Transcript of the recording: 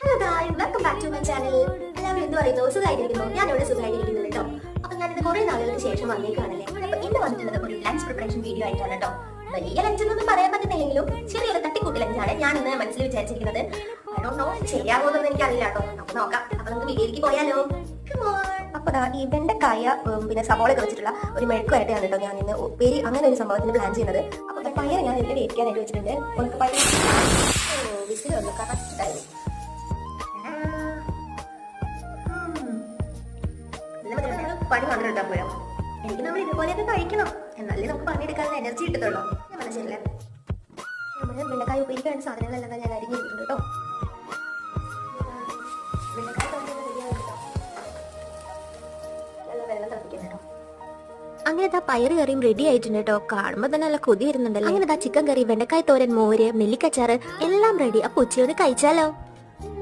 Hello guys, welcome back to my channel. എല്ലാവരും എന്ത് പറയുന്നു? സുഖമായിരിക്കുന്നു? ഞാനിവിടെ സുഖമായിരിക്കുന്നു കേട്ടോ. അപ്പൊ ഞാനിത് കുറെ നാളുകൾക്ക് ശേഷം വന്നേക്കാണല്ലേ. അപ്പൊ ഇന്ന് വന്നിട്ടുള്ളത് ഒരു ലഞ്ച് പ്രിപ്പറേഷൻ വീഡിയോ ആയിട്ടാണ് കേട്ടോ. വലിയ ലഞ്ച് എന്നൊന്നും പറയാൻ പറ്റുന്നില്ലെങ്കിലും ചെറിയൊരു തട്ടിക്കൂട്ട് ലഞ്ചാണ് ഞാൻ ഇന്ന് മനസ്സിൽ വിചാരിച്ചിരിക്കുന്നത്. ശരിയാകുമെന്നൊന്നും എനിക്കറിയില്ല കേട്ടോ. നമുക്ക് നോക്കാം. അപ്പൊ നമുക്ക് വീഡിയോയിലേക്ക് പോയാലോ? അപ്പൊ ഈ വെണ്ടക്കായ പിന്നെ സവോളയൊക്കെ വെച്ചിട്ടുള്ള ഒരു മെഴുക്കുമായിട്ടാണ് കേട്ടോ ഞാൻ ഇന്ന് ഉപ്പേരി അങ്ങനെ ഒരു സംഭവത്തിന് പ്ലാൻ ചെയ്യുന്നത്. അപ്പൊ പയർ ഞാൻ ഇതിൽ വേവിക്കാനായിട്ട് വെച്ചിട്ടുണ്ട്. പയർ വിസിൽ വന്നു കറക്റ്റ് ടൈം. പണി മാത്രം എടുത്താൽ പോരാ, എനിക്ക് നമ്മൾ ഇതുപോലെയൊക്കെ കഴിക്കണം, എന്നാലേ നമുക്ക് പണിയെടുക്കാനുള്ള എനർജി കിട്ടത്തുള്ളൂ. ഞാൻ മനസ്സിലെ നമ്മുടെ വെള്ളക്കായ ഉപയോഗിക്കാനുള്ള സാധനങ്ങളെല്ലാം ഞാൻ അരിഞ്ഞിട്ടുണ്ട് കേട്ടോ. വെള്ളക്കായ വെള്ളം തിളപ്പിക്കണം കേട്ടോ. അങ്ങനെ പയറ് കറിയും റെഡി ആയിട്ടുണ്ട് കേട്ടോ. കാണുമ്പോൾ തന്നെ നല്ല കൊതി വരുന്നുണ്ടല്ലോ. അങ്ങനെ ചിക്കൻ കറി, വെണ്ടക്കായ തോരൻ, മോര്, നെല്ലിക്കച്ചാറ് എല്ലാം റെഡി. അപ്പൊ ഉച്ചയോട് കഴിച്ചാലോ?